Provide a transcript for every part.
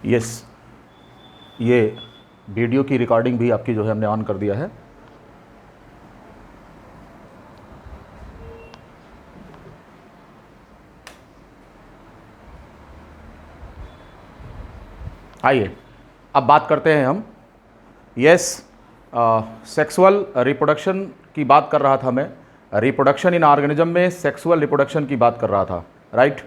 Yes, ये video की recording भी आपकी जो है हमने ऑन कर दिया है। आइए अब बात करते हैं हम। यस, सेक्सुअल रिप्रोडक्शन की बात कर रहा था मैं। रिप्रोडक्शन इन ऑर्गेनिज्म में सेक्सुअल रिप्रोडक्शन की बात कर रहा था, राइट।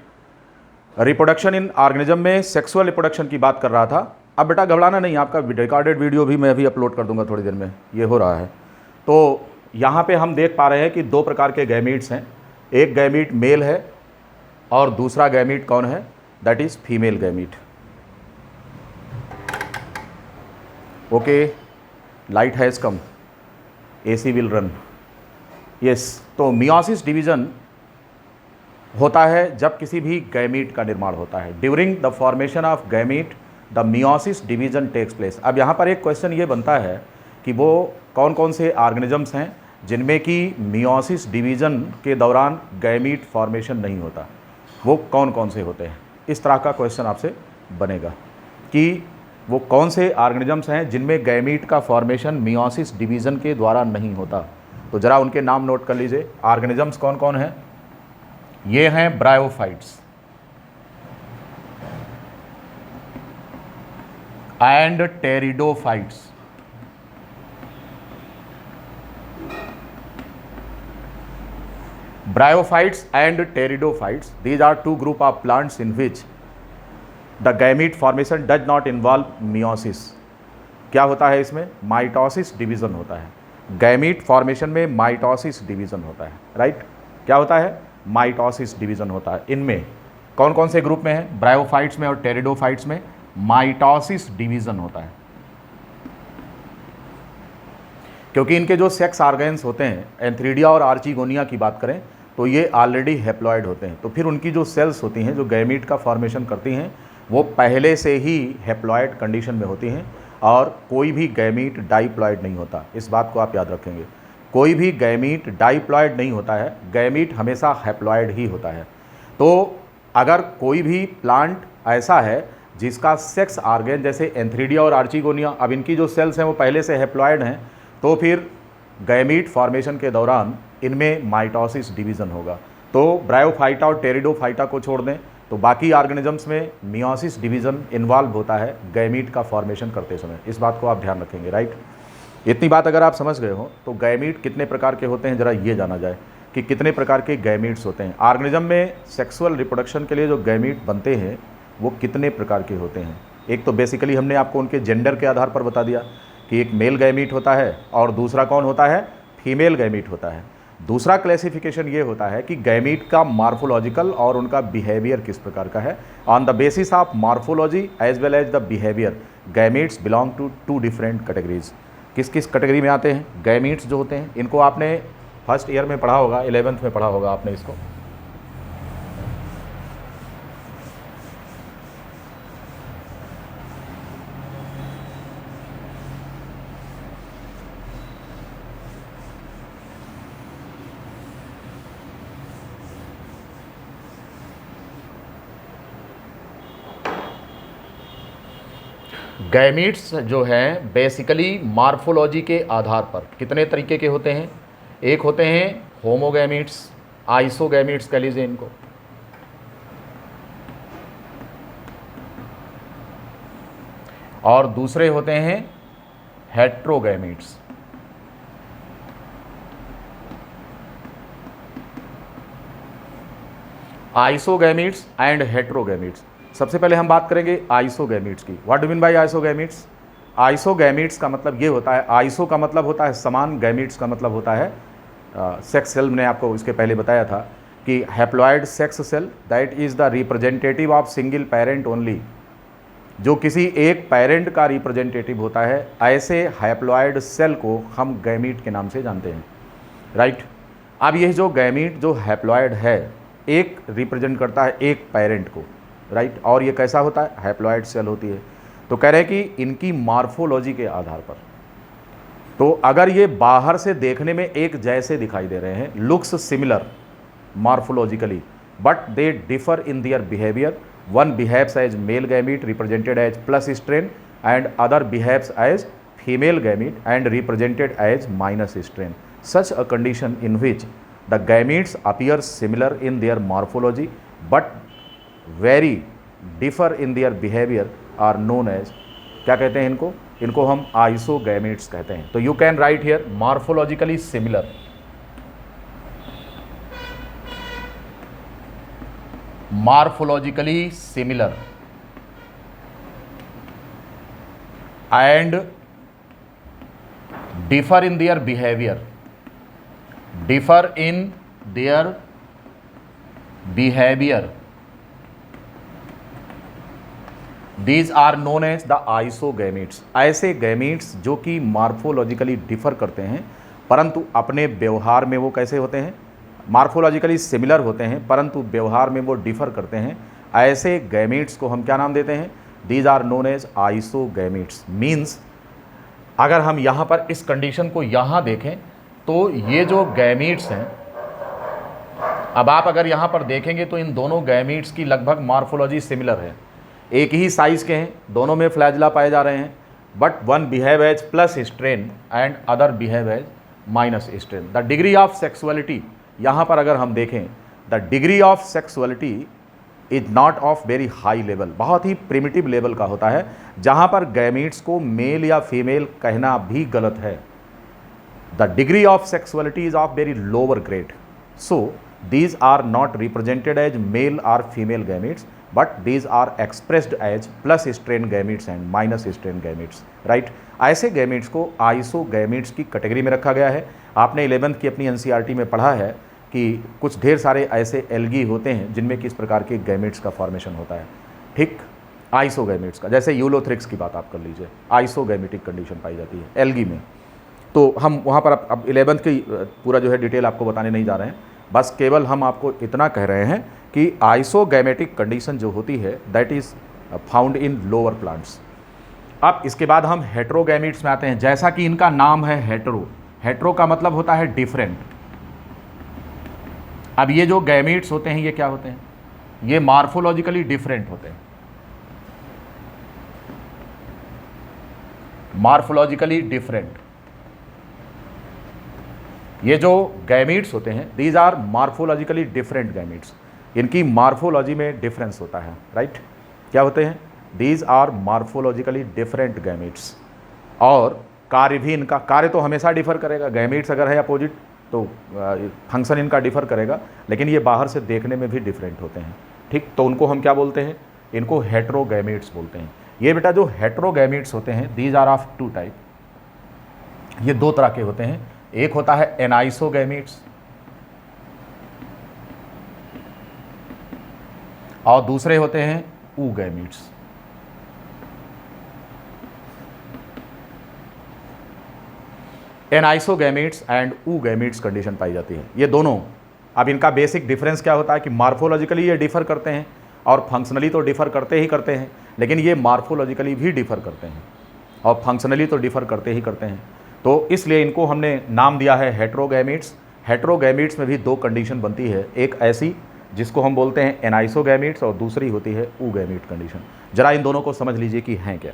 रिप्रोडक्शन इन ऑर्गेनिज्म में सेक्सुअल रिप्रोडक्शन की बात कर रहा था। अब बेटा घबराना नहीं, आपका रिकॉर्डेड वीडियो भी मैं अभी अपलोड कर दूंगा थोड़ी देर में, ये हो रहा है। तो यहाँ पे हम देख पा रहे हैं कि दो प्रकार के गैमीट्स हैं। एक गैमीट मेल है और दूसरा गैमीट कौन है? That is female gamete. Okay, light has come, AC will run. Yes, तो मियोसिस डिवीज़न होता है जब किसी भी गैमीट का निर्माण होता है। During the formation of gamete the meiosis division takes place. अब यहाँ पर एक क्वेश्चन ये बनता है कि वो कौन कौन से ऑर्गेनिजम्स हैं जिनमें कि मियोसिस डिवीज़न के दौरान गैमीट फॉर्मेशन नहीं होता, वो कौन कौन से होते हैं। इस तरह का क्वेश्चन आपसे बनेगा कि वो कौन से ऑर्गेनिजम्स हैं जिनमें गैमीट का फॉर्मेशन मियोसिस डिवीज़न के द्वारा नहीं होता। तो ज़रा उनके नाम नोट कर लीजिए। ऑर्गेनिजम्स कौन कौन हैं? ये हैं bryophytes and pteridophytes. Bryophytes and pteridophytes, these are two group of plants in which the gamete formation does not involve meiosis। क्या होता है इसमें? माइटोसिस डिवीज़न होता है। गैमीट फॉर्मेशन में माइटोसिस डिवीज़न होता है, राइट। क्या होता है? माइटोसिस डिवीज़न होता है। इनमें कौन कौन से ग्रुप में है? ब्रायोफाइट्स में और टेरिडोफाइट्स में माइटोसिस डिवीज़न होता है। क्योंकि इनके जो सेक्स ऑर्गेन्स होते हैं, एंथ्रीडिया और आर्चिगोनिया की बात करें तो ये ऑलरेडी हैप्लॉइड होते हैं। तो फिर उनकी जो सेल्स होती हैं जो गैमीट का फॉर्मेशन करती हैं वो पहले से ही हैप्लॉइड कंडीशन में होती हैं और कोई भी गैमीट डाइप्लॉइड नहीं होता। इस बात को आप याद रखेंगे, कोई भी गैमीट डाइप्लॉइड नहीं होता है, गैमीट हमेशा हैप्लॉइड ही होता है। तो अगर कोई भी प्लांट ऐसा है जिसका सेक्स ऑर्गेन जैसे एंथ्रीडिया और आर्चिगोनिया, अब इनकी जो सेल्स हैं वो पहले से हैप्लॉइड हैं, तो फिर गैमीट फॉर्मेशन के दौरान इनमें माइटोसिस डिवीज़न होगा। तो ब्रायोफाइटा और टेरिडोफाइटा को छोड़ दें तो बाकी ऑर्गेनिजम्स में मियोसिस डिवीज़न इन्वॉल्व होता है गैमीट का फॉर्मेशन करते समय। इस बात को आप ध्यान रखेंगे, राइट। इतनी बात अगर आप समझ गए हो तो गैमीट कितने प्रकार के होते हैं ज़रा ये जाना जाए कि कितने प्रकार के गैमीट्स होते हैं। ऑर्गेनिज्म में सेक्सुअल रिप्रोडक्शन के लिए जो गैमीट बनते हैं वो कितने प्रकार के होते हैं। एक तो बेसिकली हमने आपको उनके जेंडर के आधार पर बता दिया कि एक मेल गैमीट होता है और दूसरा कौन होता है? फीमेल गैमीट होता है। दूसरा क्लासिफिकेशन ये होता है कि गैमीट का मॉर्फोलॉजिकल और उनका बिहेवियर किस प्रकार का है। On the basis of morphology as well as the behaviour gametes belong to two different categories. किस किस कैटेगरी में आते हैं गैमीट्स जो होते हैं? इनको आपने फर्स्ट ईयर में पढ़ा होगा, 11th में पढ़ा होगा आपने इसको। गैमीट्स जो हैं बेसिकली मॉर्फोलॉजी के आधार पर कितने तरीके के होते हैं? एक होते हैं होमोगैमीट्स, आइसोगैमीट्स कह लीजिए इनको, और दूसरे होते हैं हेट्रोगैमीट्स। आइसोगैमीट्स एंड हेट्रोगैमीट्स। सबसे पहले हम बात करेंगे आइसोगैमीट्स की। What do mean by isogametes? Isogametes का मतलब ये होता है, आइसो का मतलब होता है समान, गैमीट्स का मतलब होता है सेक्स सेल। मैंने आपको इसके पहले बताया था कि haploid sex cell that is the representative of single parent only, जो किसी एक पेरेंट का रिप्रेजेंटेटिव होता है, ऐसे हैप्लॉइड सेल को हम गैमीट के नाम से जानते हैं, राइट। अब यह जो गैमीट जो हैप्लॉइड है एक रिप्रेजेंट करता है एक पेरेंट को, राइट। और ये कैसा होता है? हैप्लॉइड सेल होती है। तो कह रहे हैं कि इनकी मॉर्फोलॉजी के आधार पर, तो अगर ये बाहर से देखने में एक जैसे दिखाई दे रहे हैं, looks similar morphologically, but they differ in their behaviour, one behaves as male gamete represented as plus strain and other behaves as female gamete and represented as minus strain. Such a condition in which the gametes appear similar in their morphology but very differ in their behavior are known as, क्या कहते हैं इनको? इनको हम आइसोगैमेट्स कहते हैं. तो you can write here morphologically similar, morphologically similar and differ in their behavior, differ in their behavior. These are known as the isogametes. ऐसे गैमीट्स जो कि मार्फोलॉजिकली डिफर करते हैं परंतु अपने व्यवहार में वो कैसे होते हैं, मार्फोलॉजिकली सिमिलर होते हैं परंतु व्यवहार में वो डिफर करते हैं, ऐसे गैमीट्स को हम क्या नाम देते हैं? These are known as isogametes. Means अगर हम यहाँ पर इस कंडीशन को यहाँ देखें तो ये जो गैमीट्स हैं, अब आप अगर यहाँ पर देखेंगे तो इन दोनों गैमीट्स की लगभग मॉर्फोलॉजी सिमिलर है, एक ही साइज़ के हैं, दोनों में फ्लैजिला पाए जा रहे हैं, but one behave as plus strain and other behave as minus strain. The degree of sexuality, यहाँ पर अगर हम देखें, the degree of sexuality is not of very high level, बहुत ही प्रिमिटिव लेवल का होता है, जहाँ पर गैमीट्स को मेल या फीमेल कहना भी गलत है. The degree of sexuality is of very lower grade. So these are not represented as male और female gametes but these are expressed as plus strain gametes and minus strain gametes. Right, ऐसे gametes को isogametes की category में रखा गया है. आपने 11th की अपनी NCERT में पढ़ा है कि कुछ ढेर सारे ऐसे एल्गी होते हैं जिनमें किस प्रकार के गैमेट्स का फॉर्मेशन होता है. ठीक, आइसोगैमेट्स का, जैसे यूलोथ्रिक्स की बात आप कर लीजिए, आइसोगैमेटिक कंडीशन पाई जाती है एल्गी में. तो हम वहाँ पर अब 11th की पूरा जो है डिटेल आपको बताने नहीं जा रहे हैं, बस केवल हम आपको इतना कह रहे हैं कि आइसोगैमेटिक कंडीशन जो होती है that is found in lower plants. अब इसके बाद हम हेट्रोगैमेट्स में आते हैं. जैसा कि इनका नाम है हेट्रो, हेट्रो का मतलब होता है डिफरेंट. अब ये जो गैमीट्स होते हैं ये क्या होते हैं? ये मॉर्फोलॉजिकली डिफरेंट होते हैं, मॉर्फोलॉजिकली डिफरेंट. ये जो गैमीट्स होते हैं these are morphologically different gametes. इनकी मॉर्फोलॉजी में डिफरेंस होता है. राइट, क्या होते हैं? These are morphologically different gametes. और कार्य भी, इनका कार्य तो हमेशा डिफर करेगा. गैमीट्स अगर है अपोजिट तो फंक्शन इनका डिफर करेगा, लेकिन ये बाहर से देखने में भी डिफरेंट होते हैं. ठीक, तो उनको हम क्या बोलते हैं? इनको हेट्रोगैमेट्स बोलते हैं. ये बेटा जो हेट्रोगैमेट्स होते हैं these are of two type. ये दो तरह के होते हैं. एक होता है एनाइसोगैमेट्स और दूसरे होते हैं ऊगैमेट्स. एनाइसोगैमेट्स एंड ऊगैमेट्स कंडीशन पाई जाती है. ये दोनों, अब इनका बेसिक डिफरेंस क्या होता है कि मार्फोलॉजिकली ये डिफर करते हैं और फंक्शनली तो डिफर करते ही करते हैं, लेकिन ये मार्फोलॉजिकली भी डिफर करते हैं और फंक्शनली तो डिफर करते ही करते हैं. तो इसलिए इनको हमने नाम दिया है हेट्रोगैमेट्स. हेट्रोगैमेट्स में भी दो कंडीशन बनती है, एक ऐसी जिसको हम बोलते हैं एनाइसोगैमेट्स और दूसरी होती है ऊगैमेट कंडीशन. जरा इन दोनों को समझ लीजिए कि हैं क्या.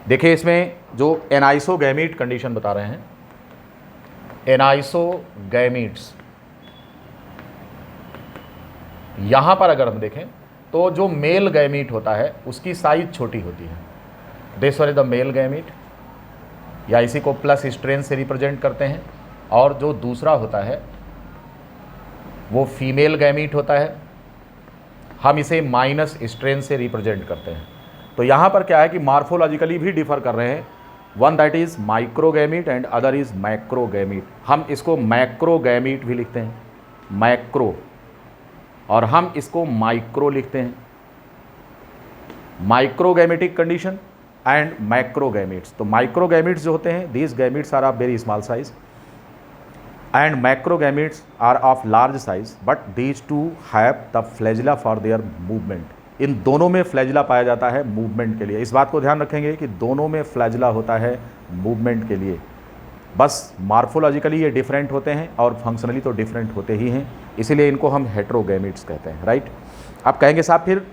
देखिए इसमें जो एनाइसोगैमेट कंडीशन बता रहे हैं, एनाइसोगैमेट्स, यहां पर अगर हम देखें तो जो मेल गैमीट होता है उसकी साइज छोटी होती है. This one is the male gamete, या इसी को प्लस स्ट्रेन से रिप्रेजेंट करते हैं. और जो दूसरा होता है वो फीमेल गैमीट होता है, हम इसे माइनस स्ट्रेन से रिप्रेजेंट करते हैं. तो यहाँ पर क्या है कि मार्फोलॉजिकली भी डिफर कर रहे हैं. One that is microgamete and other is macrogamete. हम इसको मैक्रोगैमीट भी लिखते हैं, मैक्रो, और हम इसको माइक्रो लिखते हैं. Microgametic condition and macrogametes. तो माइक्रोगैमीट्स जो होते हैं these gametes are of very small size and macrogametes are of large size, but these two have the flagella for their movement. इन दोनों में फ्लैजिला पाया जाता है मूवमेंट के लिए. इस बात को ध्यान रखेंगे कि दोनों में फ्लैजिला होता है मूवमेंट के लिए. बस मार्फोलॉजिकली ये डिफरेंट होते हैं और फंक्शनली तो डिफरेंट होते ही हैं. इसीलिए इनको हम हेट्रोगैमीट्स कहते हैं, राइट। आप कहेंगे साहब फिर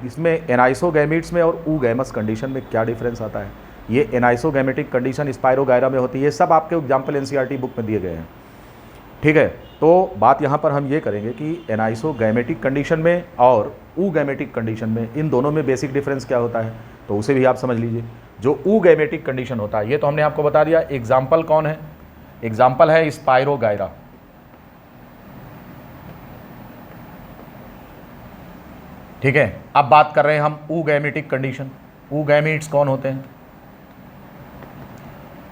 इसमें एनाइसोगैमीट्स में और ऊगैमस कंडीशन में क्या डिफरेंस आता है? ये एनाइसोगैमेटिक कंडीशन स्पाइरोगायरा में होती है, सब आपके एग्जाम्पल एनसीईआरटी बुक में दिए गए हैं, ठीक है। तो बात यहाँ पर हम ये करेंगे कि एनाइसोगैमेटिक कंडीशन में और ऊगैमेटिक कंडीशन में इन दोनों में बेसिक डिफरेंस क्या होता है, तो उसे भी आप समझ लीजिए। जो ऊगैमेटिक कंडीशन होता है ये तो हमने आपको बता दिया। एग्जाम्पल कौन है? एग्जाम्पल है स्पाइरोगायरा, ठीक है। अब बात कर रहे हैं हम ऊगैमेटिक कंडीशन। ऊगैमीट्स कौन होते हैं?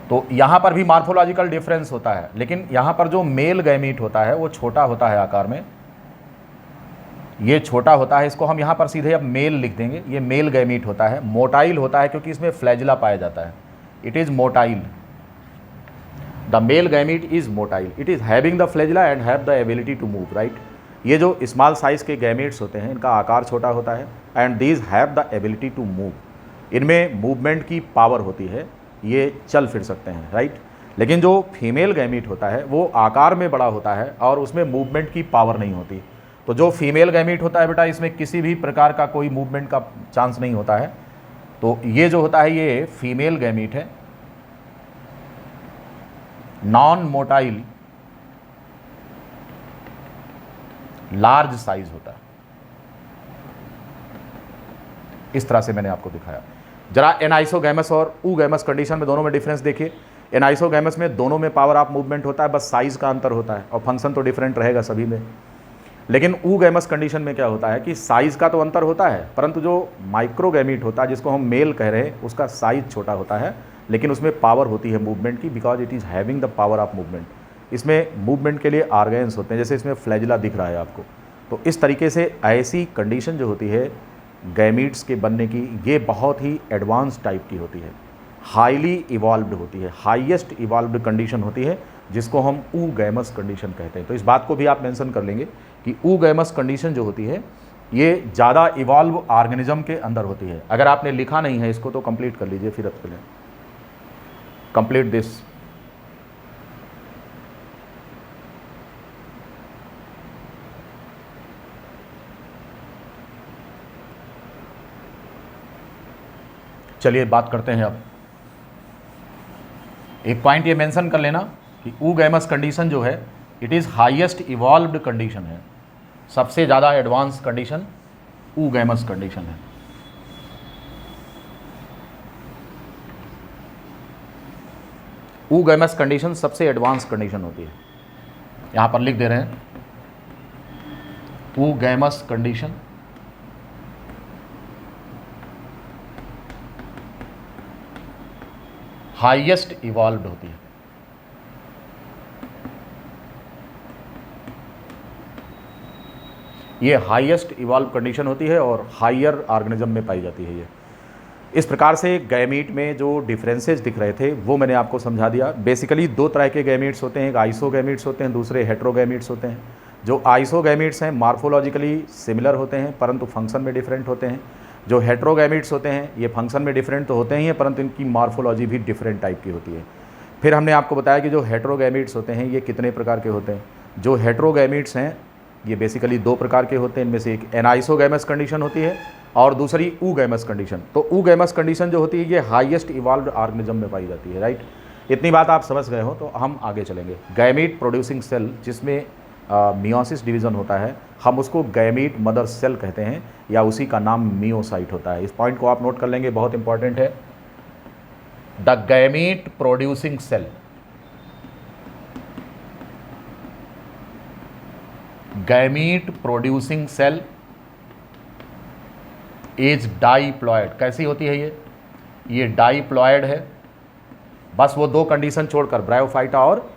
तो यहाँ पर भी मार्फोलॉजिकल डिफरेंस होता है, लेकिन यहाँ पर जो मेल गैमीट होता है वो छोटा होता है आकार में, ये छोटा होता है, इसको हम यहाँ पर सीधे अब मेल लिख देंगे। ये मेल गैमीट होता है, मोटाइल होता है क्योंकि इसमें फ्लैजिला पाया जाता है, it is motile. The male gamete is motile, it is having the flagella and have the ability to move, right. ये जो स्मॉल साइज़ के गैमीट्स होते हैं इनका आकार छोटा होता है and these have the ability to move, इनमें मूवमेंट की पावर होती है, ये चल फिर सकते हैं, राइट। लेकिन जो फीमेल गैमीट होता है वो आकार में बड़ा होता है और उसमें मूवमेंट की पावर नहीं होती। तो जो फीमेल गैमीट होता है बेटा, इसमें किसी भी प्रकार का कोई मूवमेंट का चांस नहीं होता है। तो ये जो होता है ये फीमेल गैमीट है, नॉन मोटाइल, लार्ज साइज होता है। इस तरह से मैंने आपको दिखाया। जरा एनाइसोगैमस और ऊगैमस कंडीशन में दोनों में डिफरेंस देखिए। एनाइसोगैमस में दोनों में पावर ऑफ मूवमेंट होता है, बस साइज का अंतर होता है और फंक्शन तो डिफरेंट रहेगा सभी में। लेकिन ऊगैमस कंडीशन में क्या होता है कि साइज का तो अंतर होता है, परंतु जो माइक्रोगैमीट होता है जिसको हम मेल कह रहे हैं उसका साइज छोटा होता है, लेकिन उसमें पावर होती है मूवमेंट की, because it is having the power of movement. इसमें मूवमेंट के लिए ऑर्गेन्स होते हैं, जैसे इसमें फ्लैजिला दिख रहा है आपको। तो इस तरीके से ऐसी कंडीशन जो होती है गैमीट्स के बनने की, ये बहुत ही एडवांस टाइप की होती है, हाईली इवॉल्व्ड होती है, हाईएस्ट इवॉल्व्ड कंडीशन होती है, जिसको हम ऊगैमस कंडीशन कहते हैं। तो इस बात को भी आप मेंशन कर लेंगे कि ऊगैमस कंडीशन जो होती है ये ज़्यादा इवॉल्व ऑर्गेनिज्म के अंदर होती है। अगर आपने लिखा नहीं है इसको तो कंप्लीट कर लीजिए, फिर अब कंप्लीट दिस। चलिए बात करते हैं अब। एक पॉइंट ये मेंशन कर लेना कि ऊगैमस कंडीशन जो है it is highest evolved condition है, सबसे ज़्यादा एडवांस कंडीशन ऊगैमस कंडीशन है। ऊगैमस कंडीशन सबसे एडवांस कंडीशन होती है, यहाँ पर लिख दे रहे हैं ऊगैमस कंडीशन हाईएस्ट इवॉल्व्ड होती है। ये हाईएस्ट इवॉल्व कंडीशन होती है और हायर ऑर्गेनिज्म में पाई जाती है ये। इस प्रकार से गैमीट में जो डिफरेंसेस दिख रहे थे वो मैंने आपको समझा दिया। बेसिकली दो तरह के गैमीट्स होते हैं, एक आइसोगैमीट्स होते हैं, दूसरे हेट्रोगैमीट्स होते हैं। जो आइसोगैमीट्स हैं मार्फोलॉजिकली सिमिलर होते हैं परंतु फंक्शन में डिफरेंट होते हैं। जो हेट्रोगैमीट्स होते हैं ये फंक्शन में डिफरेंट तो होते ही हैं परंतु इनकी मार्फोलॉजी भी डिफरेंट टाइप की होती है। फिर हमने आपको बताया कि जो हेट्रोगैमीट्स होते हैं ये कितने प्रकार के होते हैं। जो हेट्रोगैमीट्स हैं ये बेसिकली दो प्रकार के होते हैं, इनमें से एक एनाइसोगैमस कंडीशन होती है और दूसरी ऊगैमस कंडीशन। तो ऊगैमस कंडीशन जो होती है ये हाईएस्ट इवॉल्व्ड ऑर्गेनिज्म में पाई जाती है, राइट। इतनी बात आप समझ गए हो तो हम आगे चलेंगे। गैमीट प्रोड्यूसिंग सेल जिसमें मियोसिस डिवीज़न होता है, हम उसको गैमीट मदर सेल कहते हैं या उसी का नाम मियोसाइट होता है। इस पॉइंट को आप नोट कर लेंगे, बहुत इंपॉर्टेंट है। The gamete producing cell, gamete producing cell is diploid. कैसी होती है ये डाइप्लॉयड है। बस वो दो कंडीशन छोड़कर ब्रायोफाइटा और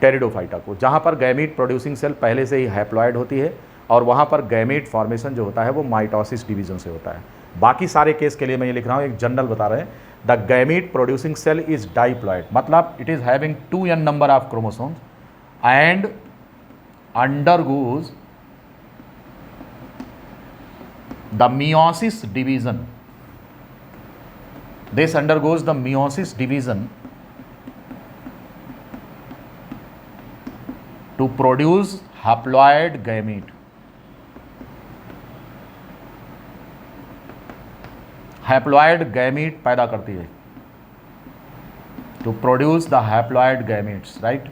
टेरिडोफाइटा को, जहाँ पर गैमीट प्रोड्यूसिंग सेल पहले से ही हैप्लॉयड होती है और वहाँ पर गैमीट फॉर्मेशन जो होता है वो माइटोसिस डिवीजन से होता है। बाकी सारे केस के लिए मैं ये लिख रहा हूँ, एक जनरल बता रहे हैं। The gamete producing cell is diploid, मतलब it is having 2n number of chromosomes and undergoes the meiosis division. This undergoes the meiosis division to to produce haploid gamete. Haploid gamete पैदा करती है, to produce the haploid gametes, right.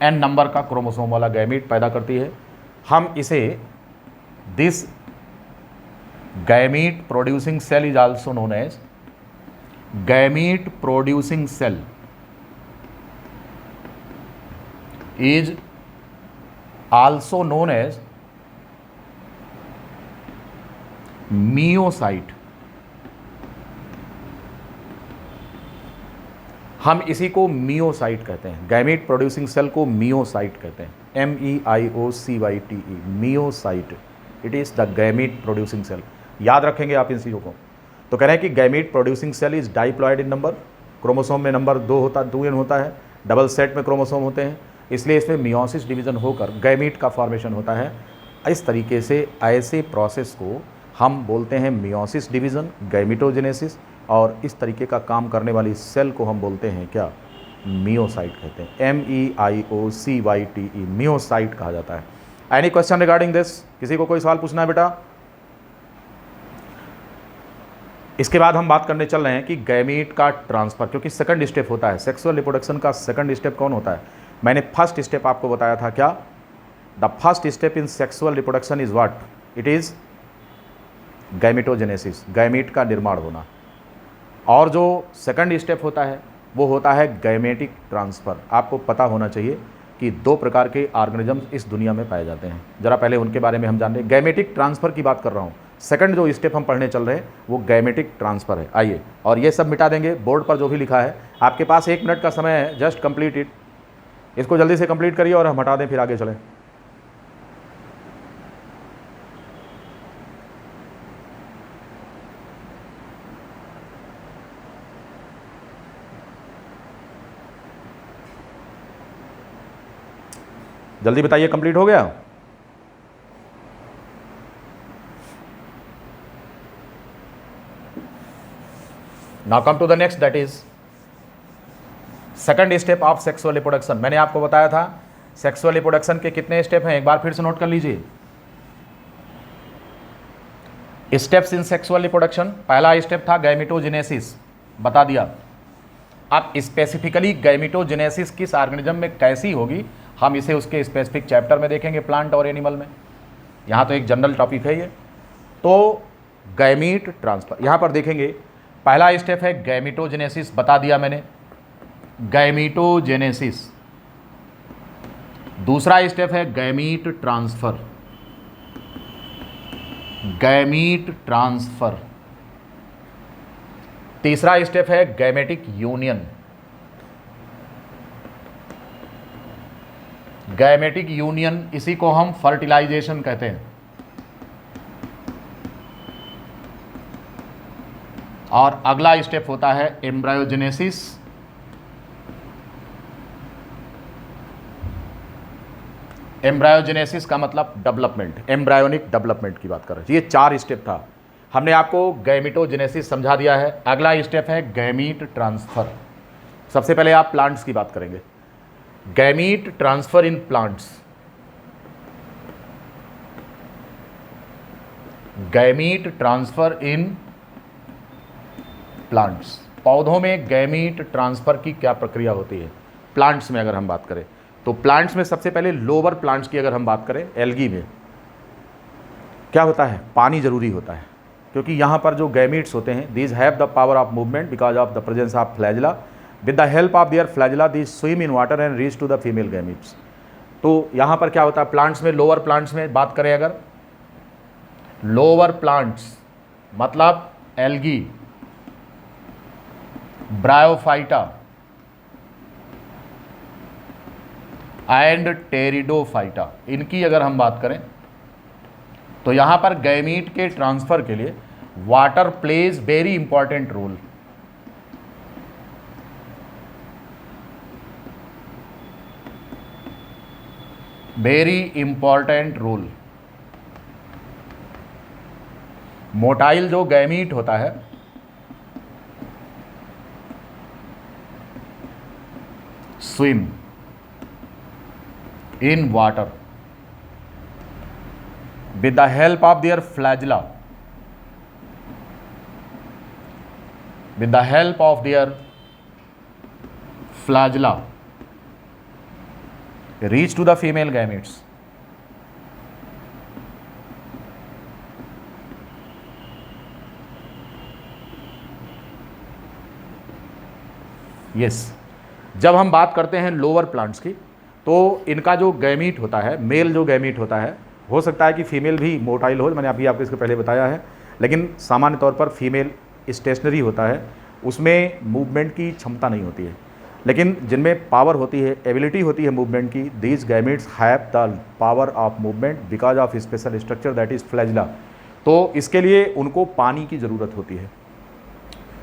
N number का chromosome वाला gamete पैदा करती है। हम इसे this gamete producing cell is also known as gamete producing cell is also known as meiocyte. हम इसी को मियोसाइट कहते हैं, गैमीट प्रोड्यूसिंग सेल को मियोसाइट कहते हैं, MEIOCYTE, meiocyte. It is the gamete producing cell. याद रखेंगे आप इन चीज़ों को। तो कह रहे हैं कि gamete producing cell is diploid in number, chromosome में नंबर 2 होता है, डबल सेट में क्रोमोसोम होते हैं, इसलिए इसमें मियोसिस डिवीज़न होकर गैमीट का फॉर्मेशन होता है। इस तरीके से ऐसे प्रोसेस को हम बोलते हैं मियोसिस डिवीज़न, गैमिटोजेनेसिस, और इस तरीके का काम करने वाली सेल को हम बोलते हैं क्या, मियोसाइट कहते हैं, MEIOCYTE, मियोसाइट कहा जाता है। Any question regarding this? किसी को कोई सवाल पूछना है बेटा? इसके बाद हम बात करने चल रहे हैं कि गैमीट का ट्रांसफर, क्योंकि सेकंड स्टेप होता है सेक्सुअल रिप्रोडक्शन का। सेकंड स्टेप कौन होता है? मैंने फर्स्ट स्टेप आपको बताया था क्या? The first step in sexual reproduction is what? It is gametogenesis, gamete का निर्माण होना। और जो सेकंड स्टेप होता है वो होता है गैमेटिक ट्रांसफ़र। आपको पता होना चाहिए कि 2 प्रकार के ऑर्गेनिजम्स इस दुनिया में पाए जाते हैं, जरा पहले उनके बारे में हम जान लें। गैमेटिक ट्रांसफ़र की बात कर रहा हूँ। सेकंड जो स्टेप हम पढ़ने चल रहे हैं वो गैमेटिक ट्रांसफ़र है। आइए, और ये सब मिटा देंगे, बोर्ड पर जो भी लिखा है। आपके पास 1 मिनट का समय है, जस्ट कंप्लीट इट। इसको जल्दी से कंप्लीट करिए और हम हटा दें, फिर आगे चलें। जल्दी बताइए, कंप्लीट हो गया? Now come to the next, that is second step of sexual reproduction. मैंने आपको बताया था सेक्सुअल रिप्रोडक्शन के कितने स्टेप हैं, एक बार फिर से नोट कर लीजिए। स्टेप्स इन सेक्सुअल रिप्रोडक्शन, पहला स्टेप था गैमिटोजेनेसिस, बता दिया। अब स्पेसिफिकली गैमिटोजेनेसिस किस ऑर्गेनिज्म में कैसी होगी, हम इसे उसके स्पेसिफिक चैप्टर में देखेंगे, प्लांट और एनिमल में। यहाँ तो एक जनरल टॉपिक है ये। तो गैमीट ट्रांसफर यहाँ पर देखेंगे, पहला स्टेप है गैमिटोजेनेसिस, बता दिया मैंने, गैमिटोजेनेसिस। दूसरा स्टेप है गैमीट ट्रांसफर, गैमीट ट्रांसफर। तीसरा स्टेप है गैमेटिक यूनियन, गैमेटिक यूनियन, इसी को हम फर्टिलाइजेशन कहते हैं। और अगला स्टेप होता है एम्ब्रायोजेनेसिस, एम्ब्रायोजेनेसिस का मतलब डेवलपमेंट, एम्ब्रायोनिक डेवलपमेंट की बात कर रहे हैं। ये 4 स्टेप था। हमने आपको गैमिटोजेनेसिस समझा दिया है। अगला स्टेप है गैमीट ट्रांसफर। सबसे पहले आप प्लांट्स की बात करेंगे। Gamete transfer in plants, gamete transfer in plants. पौधों में गैमीट ट्रांसफर की क्या प्रक्रिया होती है? प्लांट्स में अगर हम बात करें तो प्लांट्स में सबसे पहले लोअर प्लांट्स की अगर हम बात करें, एल्गी में क्या होता है? पानी जरूरी होता है, क्योंकि यहाँ पर जो गैमीट्स होते हैं, these have the power of movement because of the presence of flagella. With the help of their flagella these swim in water and reach to the female gametes. तो यहाँ पर क्या होता है प्लांट्स में, लोअर प्लांट्स में बात करें अगर, लोअर प्लांट्स मतलब एल्गी, ब्रायोफाइटा एंड टेरिडोफाइटा, इनकी अगर हम बात करें तो यहाँ पर गैमीट के ट्रांसफर के लिए water plays very important role. Very important role. Motile जो गैमीट होता है, swim, in water with the help of their flagella, with the help of their flagella reach to the female gametes. Yes, जब हम बात करते हैं lower plants की तो इनका जो गैमीट होता है, मेल जो गैमीट होता है, हो सकता है कि फीमेल भी मोटाइल हो, मैंने अभी आपको इसके पहले बताया है, लेकिन सामान्य तौर पर फीमेल स्टेशनरी होता है, उसमें मूवमेंट की क्षमता नहीं होती है, लेकिन जिनमें पावर होती है, एबिलिटी होती है मूवमेंट की, these gametes have the power of movement because of special structure that is flagella. तो इसके लिए उनको पानी की ज़रूरत होती है।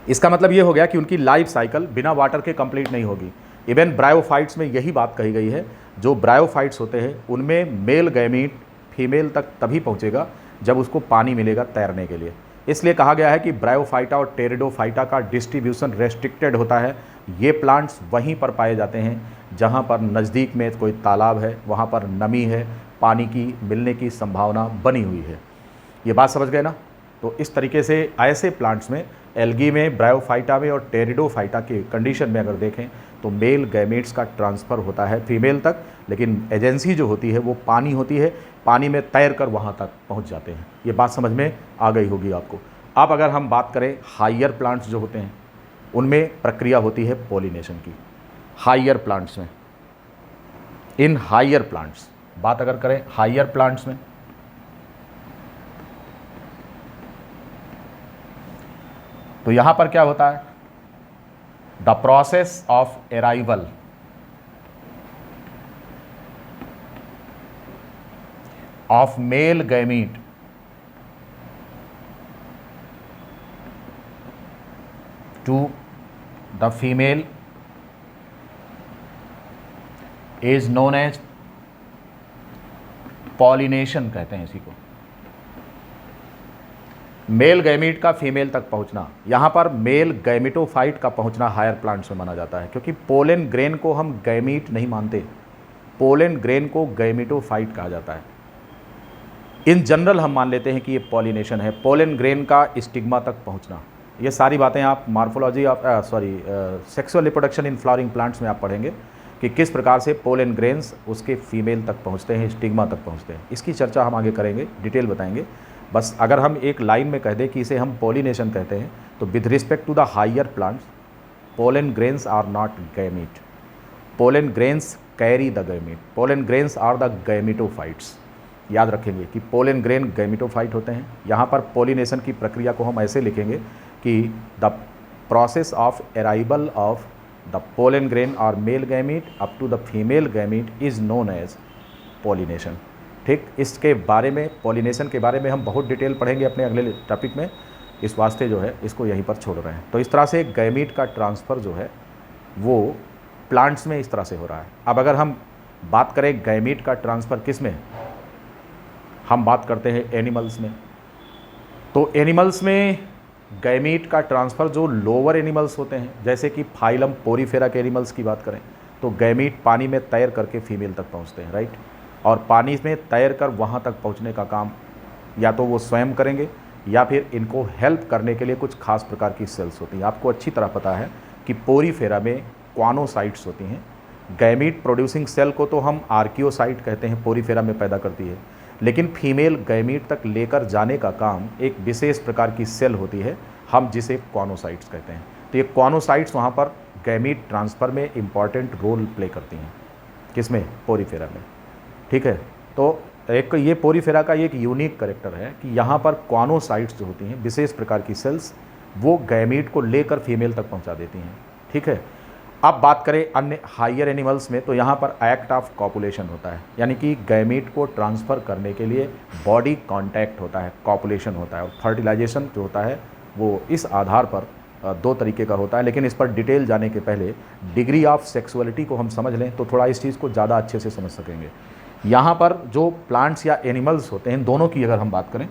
इसका मतलब ये हो गया कि उनकी लाइफ साइकिल बिना वाटर के कंप्लीट नहीं होगी। इवन ब्रायोफाइट्स में यही बात कही गई है, जो ब्रायोफाइट्स होते हैं उनमें मेल गैमीट फीमेल तक तभी पहुंचेगा जब उसको पानी मिलेगा तैरने के लिए। इसलिए कहा गया है कि ब्रायोफाइटा और टेरिडोफाइटा का डिस्ट्रीब्यूशन रेस्ट्रिक्टेड होता है। ये प्लांट्स वहीं पर पाए जाते हैं जहाँ पर नज़दीक में कोई तालाब है, वहाँ पर नमी है, पानी की मिलने की संभावना बनी हुई है। ये बात समझ गए ना? तो इस तरीके से ऐसे प्लांट्स में, एल्गी में, ब्रायोफाइटा में और टेरिडोफाइटा के कंडीशन में अगर देखें तो मेल गैमेट्स का ट्रांसफ़र होता है फीमेल तक, लेकिन एजेंसी जो होती है वो पानी होती है, पानी में तैर कर वहाँ तक पहुँच जाते हैं। ये बात समझ में आ गई होगी आपको। अब अगर हम बात करें हायर प्लांट्स जो होते हैं, उनमें प्रक्रिया होती है पॉलिनेशन की। हायर प्लांट्स में, इन हायर प्लांट्स बात अगर करें हायर प्लांट्स में, तो यहाँ पर क्या होता है? The process of arrival of male gamete to the female is known as pollination कहते हैं इसी को। मेल गैमीट का फीमेल तक पहुंचना, यहाँ पर मेल गैमिटोफाइट का पहुंचना हायर प्लांट्स में माना जाता है, क्योंकि पोलन ग्रेन को हम गैमीट नहीं मानते, पोलन ग्रेन को गैमिटोफाइट कहा जाता है। इन जनरल हम मान लेते हैं कि ये पॉलिनेशन है, पोलन ग्रेन का स्टिग्मा तक पहुंचना। ये सारी बातें आप morphology of sexual reproduction in flowering plants में आप पढ़ेंगे कि किस प्रकार से पोलन ग्रेन्स उसके फीमेल तक पहुंचते हैं, स्टिग्मा तक पहुंचते हैं। इसकी चर्चा हम आगे करेंगे, डिटेल बताएंगे। बस अगर हम एक लाइन में कह दें कि इसे हम पॉलिनेशन कहते हैं, तो with respect to the higher plants pollen grains are not gamete, pollen grains carry the gamete, pollen grains are the gametophytes. याद रखेंगे कि पोलन ग्रेन गैमिटोफाइट होते हैं। यहाँ पर पॉलिनेशन की प्रक्रिया को हम ऐसे लिखेंगे कि the process of arrival of the pollen grain और male gamete up to the female gamete is known as pollination. ठीक, इसके बारे में, पॉलिनेशन के बारे में हम बहुत डिटेल पढ़ेंगे अपने अगले टॉपिक में, इस वास्ते जो है इसको यहीं पर छोड़ रहे हैं। तो इस तरह से गैमीट का ट्रांसफ़र जो है वो प्लांट्स में इस तरह से हो रहा है। अब अगर हम बात करें गैमीट का ट्रांसफ़र किस में, हम बात करते हैं एनिमल्स में। तो एनिमल्स में गैमीट का ट्रांसफ़र जो लोअर एनिमल्स होते हैं, जैसे कि फाइलम पोरीफेरा के एनिमल्स की बात करें, तो गैमीट पानी में तैर करके फीमेल तक पहुंचते हैं, राइट। और पानी में तैर कर वहां तक पहुंचने का काम या तो वो स्वयं करेंगे या फिर इनको हेल्प करने के लिए कुछ खास प्रकार की सेल्स होती हैं। आपको अच्छी तरह पता है कि पोरीफेरा में क्वानोसाइट्स होती हैं। गैमीट प्रोड्यूसिंग सेल को तो हम आर्कियोसाइट कहते हैं, पोरीफेरा में पैदा करती है, लेकिन फीमेल गैमीट तक लेकर जाने का काम एक विशेष प्रकार की सेल होती है, हम जिसे क्वानोसाइट्स कहते हैं। तो ये क्वानोसाइट्स वहाँ पर गैमीट ट्रांसफ़र में इम्पॉर्टेंट रोल प्ले करती हैं। किसमें? पोरीफेरा में। ठीक है, तो एक ये पोरीफेरा का एक यूनिक कैरेक्टर है कि यहाँ पर क्वानोसाइट्स जो होती हैं, विशेष प्रकार की सेल्स, वो गैमीट को लेकर फीमेल तक पहुँचा देती हैं। ठीक है, अब बात करें अन्य हायर एनिमल्स में, तो यहाँ पर एक्ट ऑफ कॉपुलेशन होता है, यानी कि गैमीट को ट्रांसफ़र करने के लिए बॉडी कांटेक्ट होता है, कॉपुलेशन होता है। और फर्टिलाइजेशन जो होता है वो इस आधार पर दो तरीके का होता है, लेकिन इस पर डिटेल जाने के पहले डिग्री ऑफ सेक्सुअलिटी को हम समझ लें तो थोड़ा इस चीज़ को ज़्यादा अच्छे से समझ सकेंगे। यहाँ पर जो प्लांट्स या एनिमल्स होते हैं, दोनों की अगर हम बात करें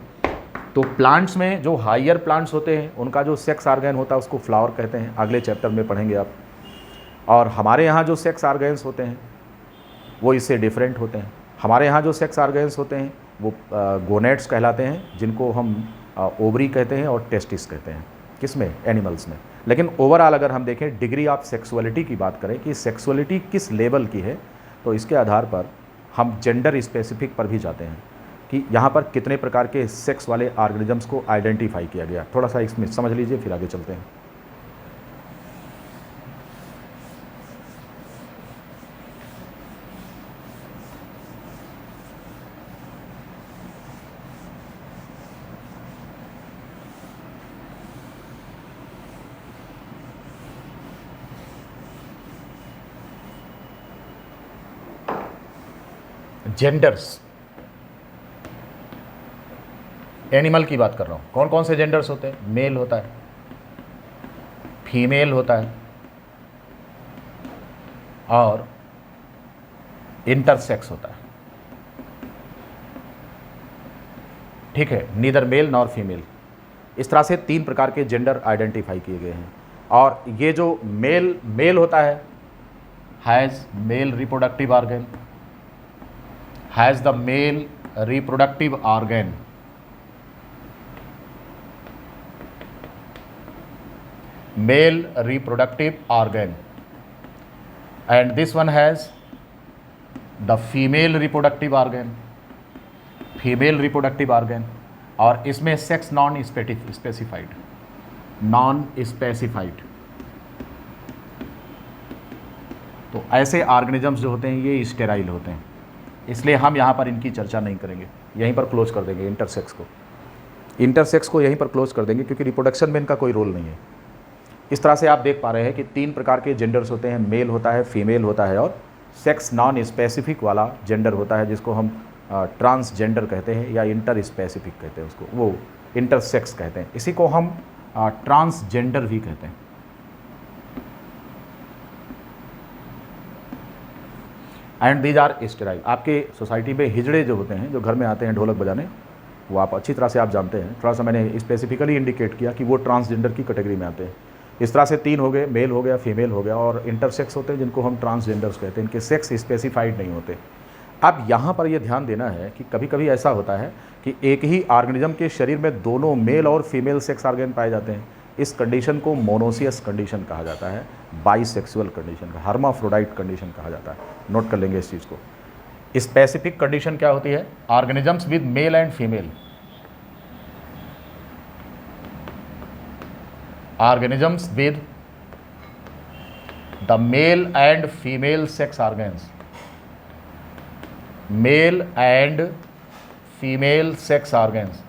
तो प्लांट्स में जो हायर प्लांट्स होते हैं उनका जो सेक्स ऑर्गन होता है उसको फ्लावर कहते हैं, अगले चैप्टर में पढ़ेंगे आप। और हमारे यहाँ जो सेक्स ऑर्गन्स होते हैं वो इससे डिफरेंट होते हैं। हमारे यहाँ जो सेक्स ऑर्गन्स होते हैं वो गोनेट्स कहलाते हैं, जिनको हम ओवरी कहते हैं और टेस्टिस कहते हैं। किस में? एनिमल्स में। लेकिन ओवरऑल अगर हम देखें डिग्री ऑफ सेक्सुअलिटी की बात करें कि सेक्सुअलिटी किस लेवल की है, तो इसके आधार पर हम जेंडर स्पेसिफिक पर भी जाते हैं कि यहाँ पर कितने प्रकार के सेक्स वाले ऑर्गेनिजम्स को आइडेंटिफाई किया गया। थोड़ा सा इसमें समझ लीजिए, फिर आगे चलते हैं। जेंडर्स, एनिमल की बात कर रहा हूँ। कौन कौन से जेंडर्स होते हैं? मेल होता है, फीमेल होता है और इंटरसेक्स होता है। ठीक है, नीदर मेल नॉर फीमेल। इस तरह से 3 प्रकार के जेंडर आइडेंटिफाई किए गए हैं। और ये जो मेल होता है, has male reproductive organ, has the male reproductive organ, male reproductive organ, and this one has the female reproductive organ, female reproductive organ, और इसमें sex non specified, non specified. तो ऐसे ऑर्गेनिजम्स जो होते हैं ये स्टेराइल होते हैं, इसलिए हम यहाँ पर इनकी चर्चा नहीं करेंगे, यहीं पर क्लोज कर देंगे। इंटरसेक्स को यहीं पर क्लोज कर देंगे, क्योंकि रिप्रोडक्शन में इनका कोई रोल नहीं है। इस तरह से आप देख पा रहे हैं कि 3 प्रकार के जेंडर्स होते हैं, मेल होता है, फीमेल होता है और सेक्स नॉन स्पेसिफिक वाला जेंडर होता है, जिसको हम ट्रांसजेंडर कहते हैं या इंटर स्पेसिफिक कहते हैं, उसको वो इंटरसेक्स कहते हैं। इसी को हम ट्रांसजेंडर भी कहते हैं। And these are sterile. आपके सोसाइटी में हिजड़े जो होते हैं, जो घर में आते हैं ढोलक बजाने, वो आप अच्छी तरह से आप जानते हैं। थोड़ा सा मैंने स्पेसिफिकली इंडिकेट किया कि वो ट्रांसजेंडर की कैटेगरी में आते हैं। इस तरह से 3 हो गए, मेल हो गया, फीमेल हो गया, और इंटरसेक्स होते हैं जिनको हम ट्रांसजेंडर्स कहते हैं। इनके सेक्स स्पेसिफाइड नहीं होते। अब यहाँ पर यह ध्यान देना है कि कभी कभी ऐसा होता है कि एक ही ऑर्गेनिज्म के शरीर में दोनों मेल और फीमेल सेक्स ऑर्गन पाए जाते हैं। इस कंडीशन को मोनोसियस कंडीशन कहा जाता है, बाइसेक्सुअल कंडीशन का, हर्माफ्रोडाइट कंडीशन कहा जाता है। नोट कर लेंगे इस चीज़ को। स्पेसिफिक कंडीशन क्या होती है? Organisms with male and female, organisms with the male and female sex organs, male and female sex organs,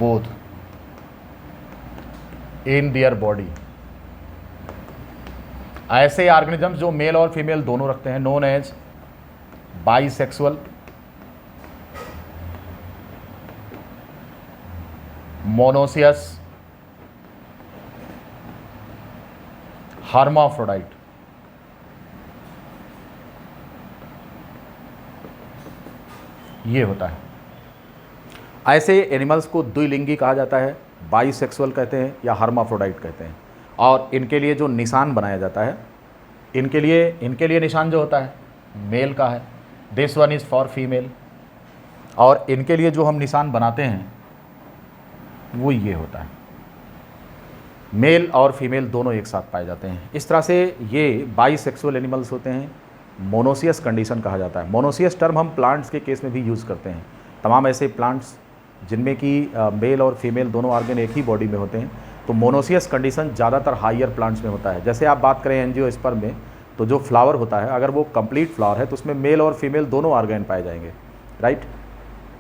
both in their body। ऐसे ऑर्गेनिजम्स जो मेल और फीमेल दोनों रखते हैं, known as bisexual, monoecious, hermaphrodite. ये होता है। ऐसे एनिमल्स को द्विलिंगी कहा जाता है, बाइसेक्सुअल कहते हैं या हर्माफ्रोडाइट कहते हैं। और इनके लिए जो निशान बनाया जाता है, इनके लिए निशान जो होता है मेल का है, this one is for female. और इनके लिए जो हम निशान बनाते हैं वो ये होता है। मेल और फीमेल दोनों एक साथ पाए जाते हैं। इस तरह से ये बाइसेक्सुअल एनिमल्स होते हैं। मोनोसियस कंडीशन कहा जाता है। मोनोसियस टर्म हम प्लांट्स के केस में भी यूज़ करते हैं। तमाम ऐसे प्लांट्स जिनमें कि मेल और फीमेल दोनों ऑर्गन एक ही बॉडी में होते हैं, तो मोनोसियस कंडीशन ज़्यादातर हायर प्लांट्स में होता है। जैसे आप बात करें एंजियोस्पर्म में, तो जो फ्लावर होता है अगर वो कंप्लीट फ्लावर है तो उसमें मेल और फीमेल दोनों ऑर्गन पाए जाएंगे, राइट।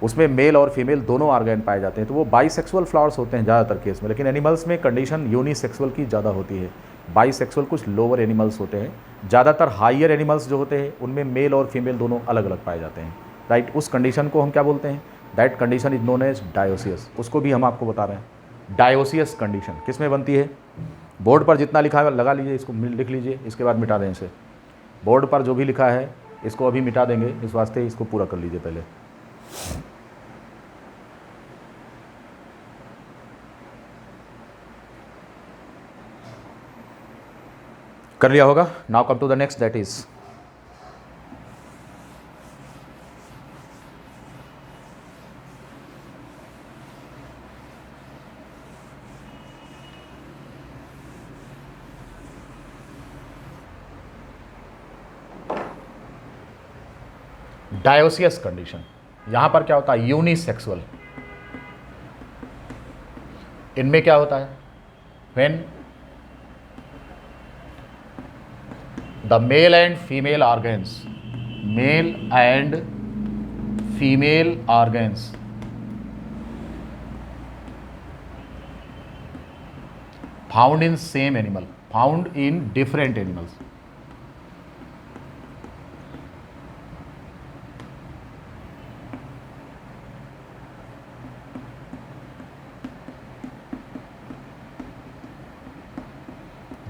उसमें मेल और फीमेल दोनों ऑर्गन पाए जाते हैं, तो वो बाइसेक्सुअल फ्लावर्स होते हैं ज़्यादातर केस में। लेकिन एनिमल्स में कंडीशन यूनिसेक्सुअल की ज़्यादा होती है। बाइसेक्सुअल कुछ लोअर एनिमल्स होते हैं। ज़्यादातर हायर एनिमल्स जो होते हैं उनमें मेल और फीमेल दोनों अलग अलग पाए जाते हैं, राइट। उस कंडीशन को हम क्या बोलते हैं? That condition is known as dioecious. उसको भी हम आपको बता रहे हैं। डायोसियस कंडीशन किस में बनती है? बोर्ड पर जितना लिखा है लगा लीजिए, इसको लिख लीजिए, इसके बाद मिटा दें इसे। बोर्ड पर जो भी लिखा है इसको अभी मिटा देंगे, इस वास्ते इसको पूरा कर लीजिए पहले। कर लिया होगा। Now come to the next, that is dioecious condition. यहां पर क्या होता है, यूनिसेक्सुअल। इनमें क्या होता है, when the male and female organs, male and female organs found in same animal, found in different animals.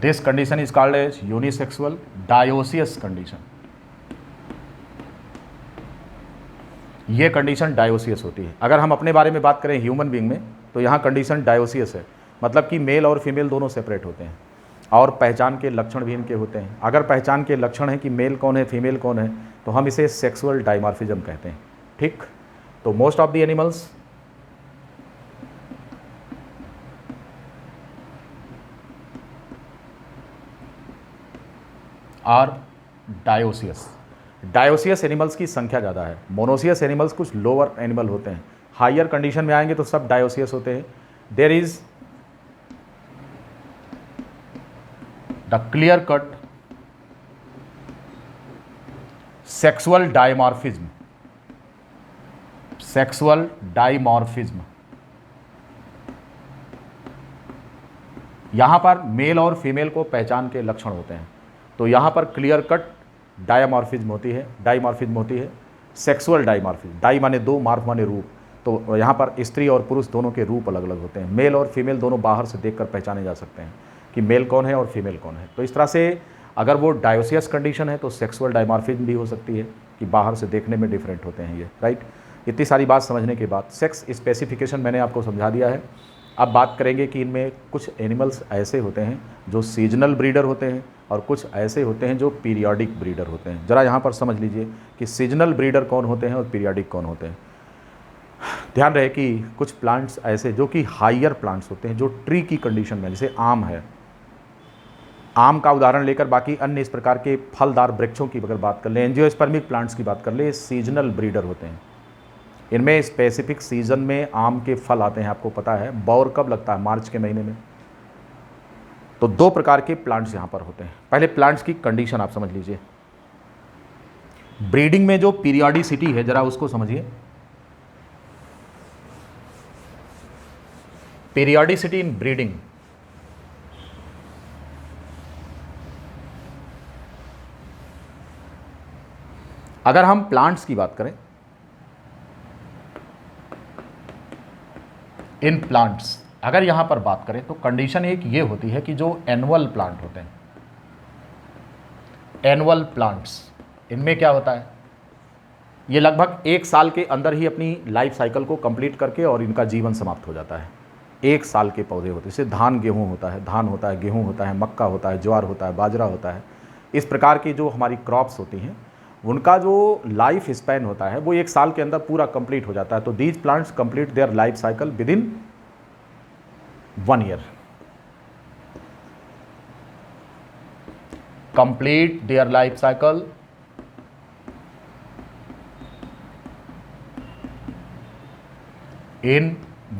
This condition is called as unisexual dioecious condition। ये कंडीशन डायोसियस होती है। अगर हम अपने बारे में बात करें ह्यूमन बीइंग में, तो यहाँ कंडीशन डायोसियस है, मतलब कि मेल और फीमेल दोनों सेपरेट होते हैं और पहचान के लक्षण भी इनके होते हैं। अगर पहचान के लक्षण हैं कि मेल कौन है फीमेल कौन है, तो हम इसे सेक्सुअल डाइमॉर्फिज्म कहते हैं। ठीक, तो most of the animals are dioecious. Dioecious animals की संख्या ज़्यादा है, मोनोसियस एनिमल्स कुछ लोअर एनिमल होते हैं। हायर कंडीशन में आएंगे तो सब डायोसियस होते हैं। There is the clear cut sexual dimorphism, sexual dimorphism. यहां पर मेल और फीमेल को पहचान के लक्षण होते हैं, तो यहाँ पर क्लियर कट डायमॉर्फिज्म होती है, डाइमॉर्फिज्म होती है। सेक्सुअल डाइमॉर्फिज्म, डाई माने दो, मॉर्फ माने रूप, तो यहाँ पर स्त्री और पुरुष दोनों के रूप अलग अलग होते हैं। मेल और फीमेल दोनों बाहर से देखकर पहचाने जा सकते हैं कि मेल कौन है और फीमेल कौन है। तो इस तरह से अगर वो डायोसियस कंडीशन है तो सेक्सुअल डाइमॉर्फिज्म भी हो सकती है कि बाहर से देखने में डिफरेंट होते हैं ये, राइट। इतनी सारी बात समझने के बाद सेक्स स्पेसिफिकेशन मैंने आपको समझा दिया है। अब बात करेंगे कि इनमें कुछ एनिमल्स ऐसे होते हैं जो सीजनल ब्रीडर होते हैं और कुछ ऐसे होते हैं जो पीरियोडिक ब्रीडर होते हैं। ज़रा यहाँ पर समझ लीजिए कि सीजनल ब्रीडर कौन होते हैं और पीरियोडिक कौन होते हैं। ध्यान रहे कि कुछ प्लांट्स ऐसे जो कि हायर प्लांट्स होते हैं, जो ट्री की कंडीशन में, जैसे आम है, आम का उदाहरण लेकर बाकी अन्य इस प्रकार के फलदार वृक्षों की अगर बात कर लें, एंजियोस्पर्मिक प्लांट्स की बात कर ले, सीजनल ब्रीडर होते हैं। इनमें स्पेसिफिक सीजन में आम के फल आते हैं, आपको पता है। बौर कब लगता है, मार्च के महीने में। तो दो प्रकार के प्लांट्स यहां पर होते हैं। पहले प्लांट्स की कंडीशन आप समझ लीजिए। ब्रीडिंग में जो पीरियोडिसिटी है, जरा उसको समझिए। पीरियोडिसिटी इन ब्रीडिंग, अगर हम प्लांट्स की बात करें, इन प्लांट्स अगर यहां पर बात करें तो कंडीशन एक ये होती है कि जो एनुअल प्लांट होते हैं, एनुअल प्लांट्स, इनमें क्या होता है, ये लगभग 1 साल के अंदर ही अपनी लाइफ साइकिल को कंप्लीट करके और इनका जीवन समाप्त हो जाता है। 1 साल के पौधे होते हैं, जैसे धान गेहूं होता है, धान होता है, गेहूं होता है, मक्का होता है, ज्वार होता है, बाजरा होता है। इस प्रकार की जो हमारी क्रॉप्स होती हैं, उनका जो लाइफ स्पैन होता है वो 1 साल के अंदर पूरा कंप्लीट हो जाता है। तो these plants complete their life cycle with in 1 year, complete their life cycle in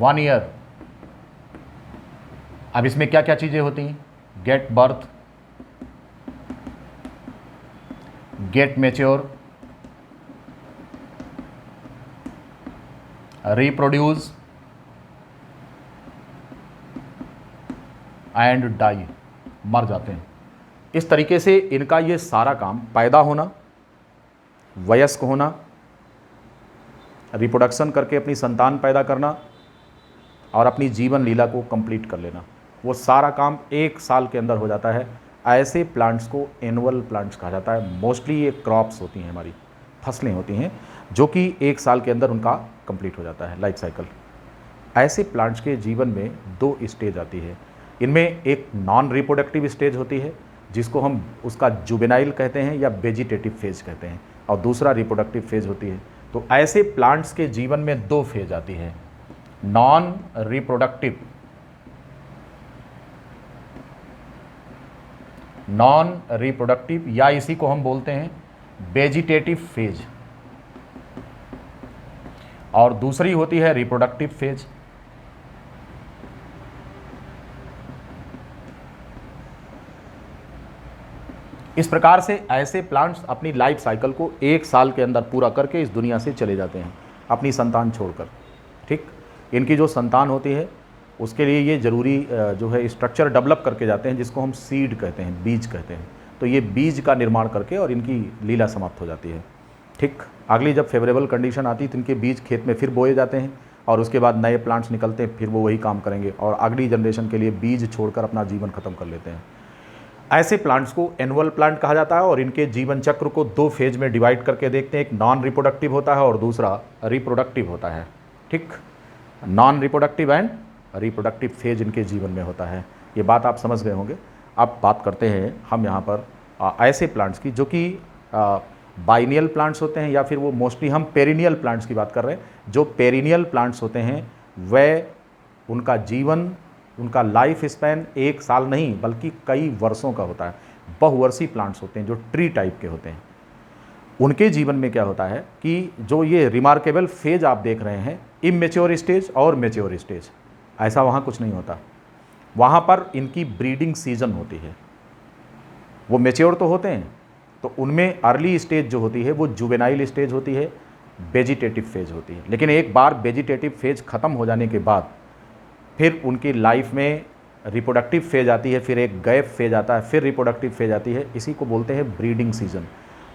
1 year। अब इसमें क्या क्या चीजें होती हैं, get birth, get mature, reproduce and die, मर जाते हैं। इस तरीके से इनका ये सारा काम, पैदा होना, वयस्क होना, रिप्रोडक्शन करके अपनी संतान पैदा करना और अपनी जीवन लीला को कंप्लीट कर लेना, वो सारा काम 1 साल के अंदर हो जाता है। ऐसे प्लांट्स को एनुअल प्लांट्स कहा जाता है। मोस्टली ये क्रॉप्स होती हैं, हमारी फसलें होती हैं, जो कि 1 साल के अंदर उनका कंप्लीट हो जाता है लाइफ साइकिल। ऐसे प्लांट्स के जीवन में 2 स्टेज आती है। इनमें एक नॉन रिप्रोडक्टिव स्टेज होती है, जिसको हम उसका जुवेनाइल कहते हैं या वेजिटेटिव फेज कहते हैं, और दूसरा रिप्रोडक्टिव फेज होती है। तो ऐसे प्लांट्स के जीवन में दो फेज आती है, नॉन रिप्रोडक्टिव या इसी को हम बोलते हैं वेजिटेटिव फेज, और दूसरी होती है रिप्रोडक्टिव फेज। इस प्रकार से ऐसे प्लांट्स अपनी लाइफ साइकिल को 1 साल के अंदर पूरा करके इस दुनिया से चले जाते हैं अपनी संतान छोड़कर। ठीक, इनकी जो संतान होती है उसके लिए ये ज़रूरी जो है स्ट्रक्चर डेवलप करके जाते हैं, जिसको हम सीड कहते हैं, बीज कहते हैं। तो ये बीज का निर्माण करके और इनकी लीला समाप्त हो जाती है। ठीक, अगली जब फेवरेबल कंडीशन आती है तो इनके बीज खेत में फिर बोए जाते हैं और उसके बाद नए प्लांट्स निकलते हैं, फिर वो वही काम करेंगे और अगली जनरेशन के लिए बीज छोड़कर अपना जीवन ख़त्म कर लेते हैं। ऐसे प्लांट्स को एनुअल प्लांट कहा जाता है और इनके जीवन चक्र को 2 फेज में डिवाइड करके देखते हैं। एक नॉन रिप्रोडक्टिव होता है और दूसरा रिप्रोडक्टिव होता है। ठीक, non reproductive and reproductive phase इनके जीवन में होता है। ये बात आप समझ गए होंगे। अब बात करते हैं हम यहाँ पर ऐसे प्लांट्स की जो कि बाइनियल प्लांट्स होते हैं, या फिर वो मोस्टली हम पेरिनियल प्लांट्स की बात कर रहे हैं। जो पेरिनियल प्लांट्स होते हैं वह उनका जीवन, उनका लाइफ स्पैन 1 साल नहीं बल्कि कई वर्षों का होता है। बहुवर्षीय प्लांट्स होते हैं जो ट्री टाइप के होते हैं। उनके जीवन में क्या होता है कि जो ये रिमार्केबल फेज आप देख रहे हैं, इमेच्योर स्टेज और मैच्योर स्टेज, ऐसा वहाँ कुछ नहीं होता। वहाँ पर इनकी ब्रीडिंग सीजन होती है। वो मैच्योर तो होते हैं, तो उनमें अर्ली स्टेज जो होती है वो जुवेनाइल स्टेज होती है, वेजिटेटिव फेज होती है। लेकिन एक बार वेजिटेटिव फेज ख़त्म हो जाने के बाद फिर उनकी लाइफ में रिप्रोडक्टिव फेज आती है, फिर एक गैप फेज आता है, फिर रिप्रोडक्टिव फेज आती है। इसी को बोलते हैं ब्रीडिंग सीजन।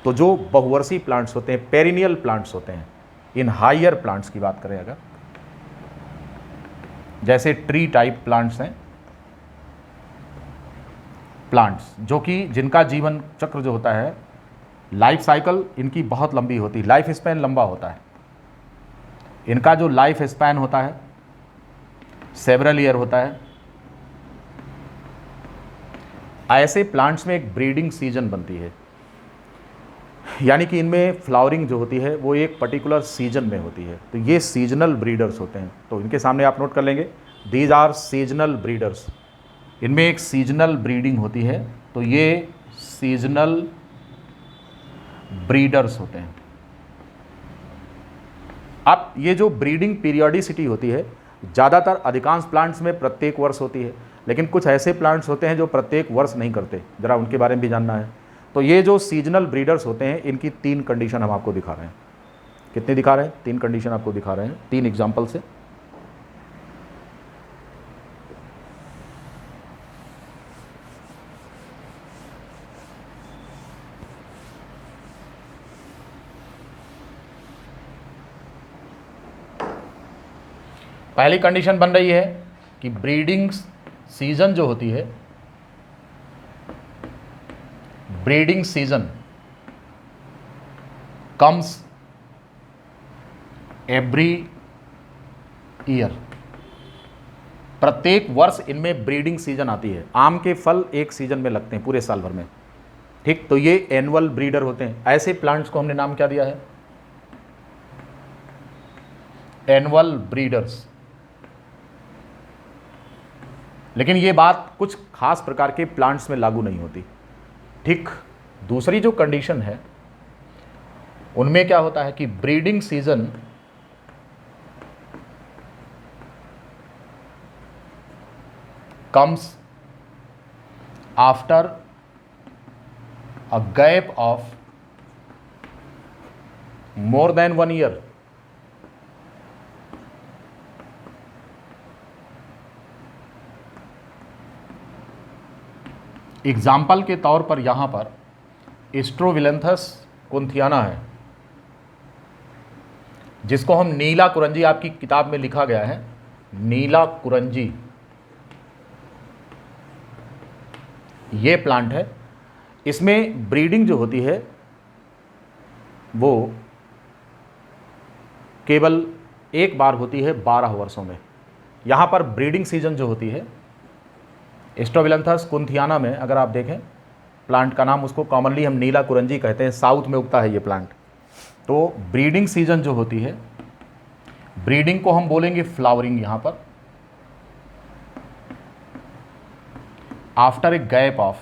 तो जो बहुवर्षीय प्लांट्स होते हैं, पेरिनियल प्लांट्स होते हैं, इन हायर प्लांट्स की बात करें अगर, जैसे ट्री टाइप प्लांट्स हैं, प्लांट्स जो कि जिनका जीवन चक्र जो होता है, लाइफ साइकिल इनकी बहुत लंबी होती है, लाइफ स्पैन लंबा होता है। इनका जो लाइफ स्पैन होता है सेवरल ईयर होता है। ऐसे प्लांट्स में एक ब्रीडिंग सीजन बनती है, यानी कि इनमें फ्लावरिंग जो होती है वो एक पर्टिकुलर सीजन में होती है। तो ये सीजनल ब्रीडर्स होते हैं। तो इनके सामने आप नोट कर लेंगे, दीज आर सीजनल ब्रीडर्स। इनमें एक सीजनल ब्रीडिंग होती है, तो ये सीजनल ब्रीडर्स होते हैं। अब ये जो ब्रीडिंग पीरियोडिसिटी होती है, ज़्यादातर अधिकांश प्लांट्स में प्रत्येक वर्ष होती है, लेकिन कुछ ऐसे प्लांट्स होते हैं जो प्रत्येक वर्ष नहीं करते, ज़रा उनके बारे में भी जानना है। तो ये जो सीजनल ब्रीडर्स होते हैं, इनकी 3 कंडीशन हम आपको दिखा रहे हैं। कितनी दिखा रहे हैं? 3 कंडीशन आपको दिखा रहे हैं 3 एग्जाम्पल से। पहली कंडीशन बन रही है कि ब्रीडिंग सीजन जो होती है, breeding season comes every year. प्रत्येक वर्ष इनमें ब्रीडिंग सीजन आती है। आम के फल एक सीजन में लगते हैं पूरे साल भर में। ठीक, तो ये एनुअल ब्रीडर होते हैं। ऐसे प्लांट्स को हमने नाम क्या दिया है? Annual breeders. लेकिन ये बात कुछ खास प्रकार के प्लांट्स में लागू नहीं होती। ठीक, दूसरी जो कंडीशन है उनमें क्या होता है कि breeding season comes after a gap of more than 1 year. Example के तौर पर यहाँ पर स्ट्रोविलेंथस कुंथियाना है, जिसको हम नीला कुरंजी, आपकी किताब में लिखा गया है नीला कुरंजी, ये प्लांट है। इसमें ब्रीडिंग जो होती है वो केवल एक बार होती है 12 वर्षों में। यहाँ पर ब्रीडिंग सीजन जो होती है स्ट्रोविलेंथस कुंथियाना में, अगर आप देखें प्लांट का नाम, उसको कॉमनली हम नीला कुरंजी कहते हैं, साउथ में उगता है ये प्लांट। तो ब्रीडिंग सीजन जो होती है, ब्रीडिंग को हम बोलेंगे फ्लावरिंग यहां पर, after a gap of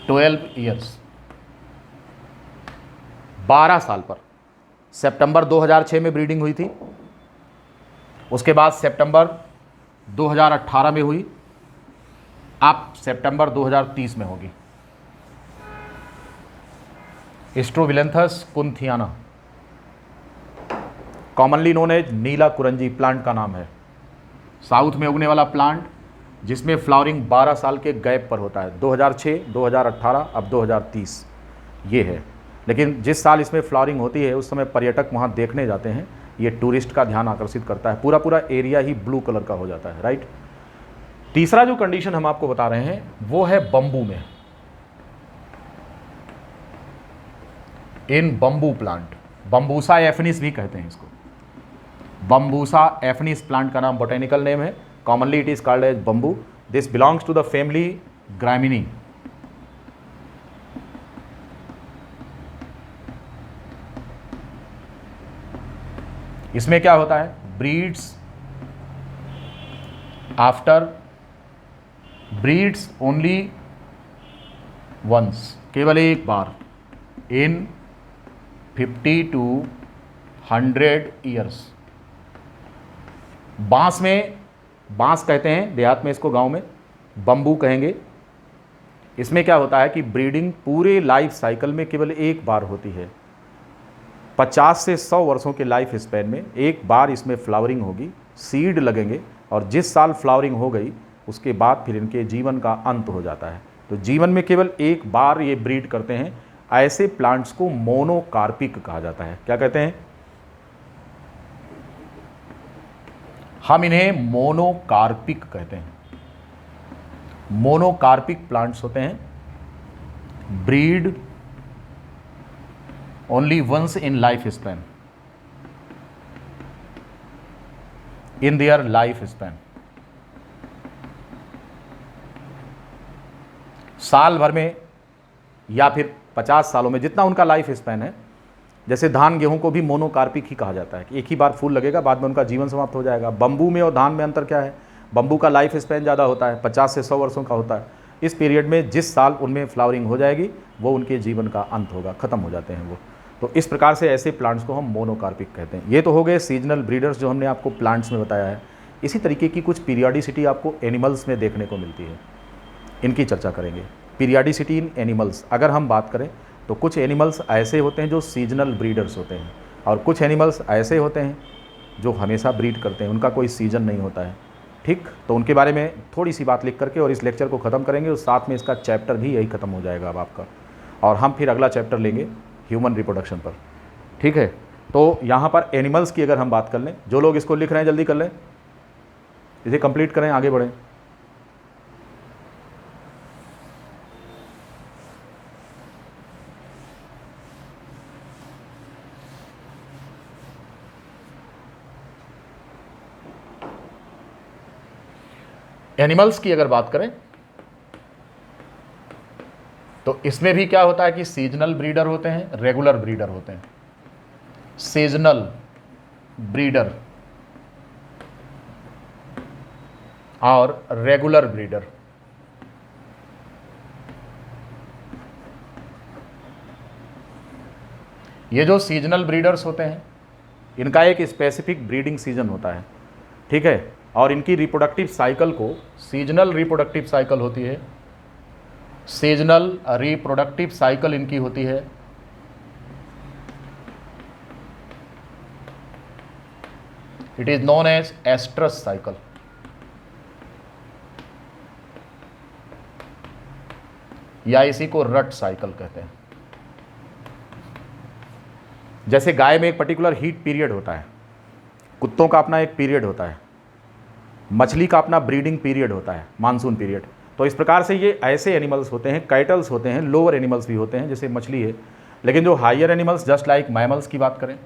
12 years, 12 साल पर। सितंबर 2006 में ब्रीडिंग हुई थी, उसके बाद सितंबर 2018 में हुई, अब सितंबर 2030 में होगी। स्ट्रोबिलेंथस कुंथियाना, कॉमनली नोन एज नीला कुरंजी प्लांट का नाम है। साउथ में उगने वाला प्लांट जिसमें फ्लावरिंग 12 साल के गैप पर होता है, 2006, 2018, अब 2030 ये है। लेकिन जिस साल इसमें फ्लावरिंग होती है उस समय पर्यटक वहाँ देखने जाते हैं, ये टूरिस्ट का ध्यान आकर्षित करता है, पूरा पूरा एरिया ही ब्लू कलर का हो जाता है, राइट। तीसरा जो कंडीशन हम आपको बता रहे हैं वो है बंबू में, in bamboo plant, Bambusa affinis भी कहते हैं इसको। बंबूसा एफनिस प्लांट का नाम बोटेनिकल नेम है, commonly it is called as bamboo. This belongs to the family Gramineae. इसमें क्या होता है, breeds after, breeds only once, केवल एक बार, इन 50 to 100 ईयर्स। बांस में, बांस कहते हैं देहात में इसको, गांव में बंबू कहेंगे। इसमें क्या होता है कि ब्रीडिंग पूरे लाइफ साइकिल में केवल एक बार होती है। 50 से 100 वर्षों के लाइफ स्पैन में एक बार इसमें फ्लावरिंग होगी, सीड लगेंगे, और जिस साल फ्लावरिंग हो गई उसके बाद फिर इनके जीवन का अंत हो जाता है। तो जीवन में केवल एक बार ये ब्रीड करते हैं। ऐसे प्लांट्स को मोनोकार्पिक कहा जाता है। क्या कहते हैं, हम इन्हें मोनोकार्पिक कहते हैं। मोनोकार्पिक प्लांट्स होते हैं, breed only once in life span, in their life span. साल भर में या फिर 50 सालों में, जितना उनका लाइफ स्पैन है। जैसे धान गेहूं को भी मोनोकार्पिक ही कहा जाता है कि एक ही बार फूल लगेगा, बाद में उनका जीवन समाप्त हो जाएगा। बंबू में और धान में अंतर क्या है, बंबू का लाइफ स्पैन ज़्यादा होता है, 50 से 100 वर्षों का होता है। इस पीरियड में जिस साल उनमें फ्लावरिंग हो जाएगी वो उनके जीवन का अंत होगा, ख़त्म हो जाते हैं वो। तो इस प्रकार से ऐसे प्लांट्स को हम मोनोकार्पिक कहते हैं। ये तो हो गए सीजनल ब्रीडर्स जो हमने आपको प्लांट्स में बताया है। इसी तरीके की कुछ पीरियडिसिटी आपको एनिमल्स में देखने को मिलती है, इनकी चर्चा करेंगे। पीरियडिसिटी इन एनिमल्स अगर हम बात करें तो कुछ एनिमल्स ऐसे होते हैं जो सीजनल ब्रीडर्स होते हैं, और कुछ एनिमल्स ऐसे होते हैं जो हमेशा ब्रीड करते हैं, उनका कोई सीजन नहीं होता है। ठीक, तो उनके बारे में थोड़ी सी बात लिख करके और इस लेक्चर को ख़त्म करेंगे, और साथ में इसका चैप्टर भी यही ख़त्म हो जाएगा अब आपका, और हम फिर अगला चैप्टर लेंगे ह्यूमन रिप्रोडक्शन पर। ठीक है, तो यहाँ पर एनिमल्स की अगर हम बात कर लें, जो लोग इसको लिख रहे हैं जल्दी कर लें, इसे कंप्लीट करें, आगे बढ़ें। एनिमल्स की अगर बात करें तो इसमें भी क्या होता है कि सीजनल ब्रीडर होते हैं, रेगुलर ब्रीडर होते हैं। सीजनल ब्रीडर और रेगुलर ब्रीडर। ये जो सीजनल ब्रीडर्स होते हैं इनका एक स्पेसिफिक ब्रीडिंग सीजन होता है, ठीक है, और इनकी रिप्रोडक्टिव साइकिल को सीजनल रिप्रोडक्टिव साइकिल होती है। सीजनल रिप्रोडक्टिव साइकिल इनकी होती है। It is known as oestrus cycle. या इसी को रट साइकिल कहते हैं। जैसे गाय में एक पर्टिकुलर हीट पीरियड होता है, कुत्तों का अपना एक पीरियड होता है, मछली का अपना ब्रीडिंग पीरियड होता है, मानसून पीरियड। तो इस प्रकार से ये ऐसे एनिमल्स होते हैं, कैटल्स होते हैं, लोअर एनिमल्स भी होते हैं जैसे मछली है। लेकिन जो higher animals just like mammals की बात करें,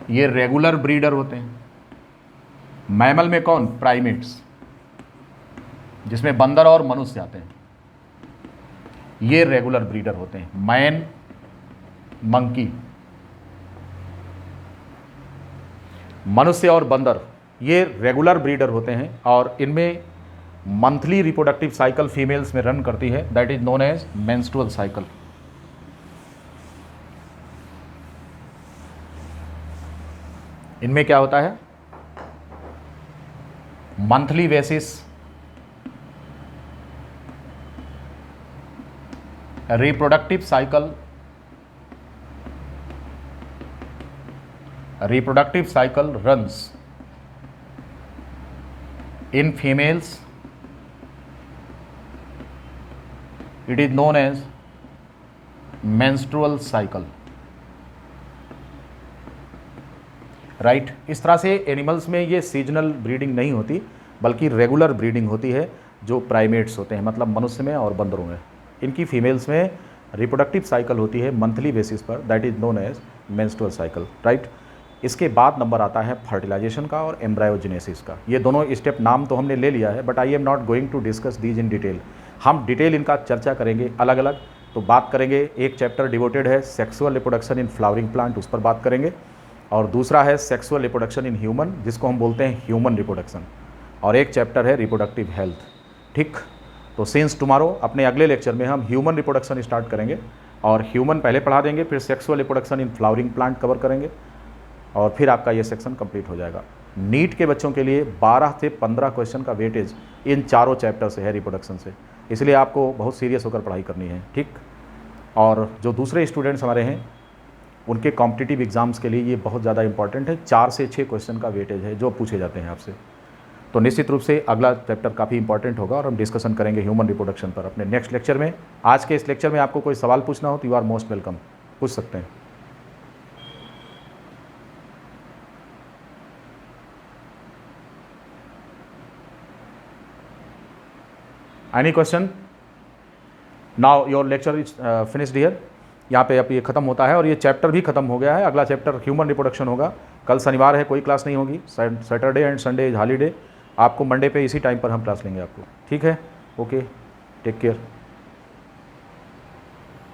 ये रेगुलर ब्रीडर होते हैं। मैमल में कौन? प्राइमेट्स, जिसमें बंदर और मनुष्य आते हैं, ये रेगुलर ब्रीडर होते हैं। मैन, मंकी, मनुष्य और बंदर ये रेगुलर ब्रीडर होते हैं और इनमें मंथली रिप्रोडक्टिव साइकिल फीमेल्स में रन करती है, that is known as menstrual cycle. इनमें क्या होता है? Monthly basis reproductive cycle runs in females, it is known as menstrual cycle, right. इस तरह से एनिमल्स में ये सीजनल ब्रीडिंग नहीं होती बल्कि रेगुलर ब्रीडिंग होती है जो प्राइमेट्स होते हैं, मतलब मनुष्य में और बंदरों में। इनकी फीमेल्स में रिप्रोडक्टिव साइकिल होती है मंथली बेसिस पर, that is known as menstrual cycle, right. इसके बाद नंबर आता है फर्टिलाइजेशन का और एम्ब्रायोजेनेसिस का। ये दोनों स्टेप नाम तो हमने ले लिया है, but I am not going to discuss these in detail. हम डिटेल इनका चर्चा करेंगे अलग अलग। तो बात करेंगे, एक चैप्टर डिवोटेड है sexual reproduction in flowering plant, उस पर बात करेंगे, और दूसरा है सेक्सुअल रिप्रोडक्शन इन ह्यूमन, जिसको हम बोलते हैं ह्यूमन रिप्रोडक्शन, और एक चैप्टर है रिप्रोडक्टिव हेल्थ, ठीक। तो सिंस टुमारो अपने अगले लेक्चर में हम ह्यूमन रिप्रोडक्शन स्टार्ट करेंगे, और ह्यूमन पहले पढ़ा देंगे, फिर sexual reproduction in flowering plant cover करेंगे, और फिर आपका ये सेक्शन कंप्लीट हो जाएगा। नीट के बच्चों के लिए 12 से 15 क्वेश्चन का वेटेज इन चारों चैप्टर से है रिप्रोडक्शन से, इसलिए आपको बहुत सीरियस होकर पढ़ाई करनी है, ठीक। और जो दूसरे स्टूडेंट्स हमारे हैं उनके कॉम्पिटिटिव एग्जाम्स के लिए ये बहुत ज़्यादा इंपॉर्टेंट है। 4 से 6 क्वेश्चन का वेटेज है जो पूछे जाते हैं आपसे। तो निश्चित रूप से अगला चैप्टर काफ़ी इंपॉर्टेंट होगा और हम डिस्कशन करेंगे ह्यूमन रिप्रोडक्शन पर अपने नेक्स्ट लेक्चर में। आज के इस लेक्चर में आपको कोई सवाल पूछना हो तो यू आर मोस्ट वेलकम, पूछ सकते हैं। Any question? Now your lecture is finished here. यहाँ पे अब ये ख़त्म होता है और ये चैप्टर भी ख़त्म हो गया है। अगला चैप्टर ह्यूमन रिप्रोडक्शन होगा। कल शनिवार है, कोई क्लास नहीं होगी। Saturday and Sunday is holiday. आपको मंडे पे इसी टाइम पर हम क्लास लेंगे आपको, ठीक है। Okay, take care.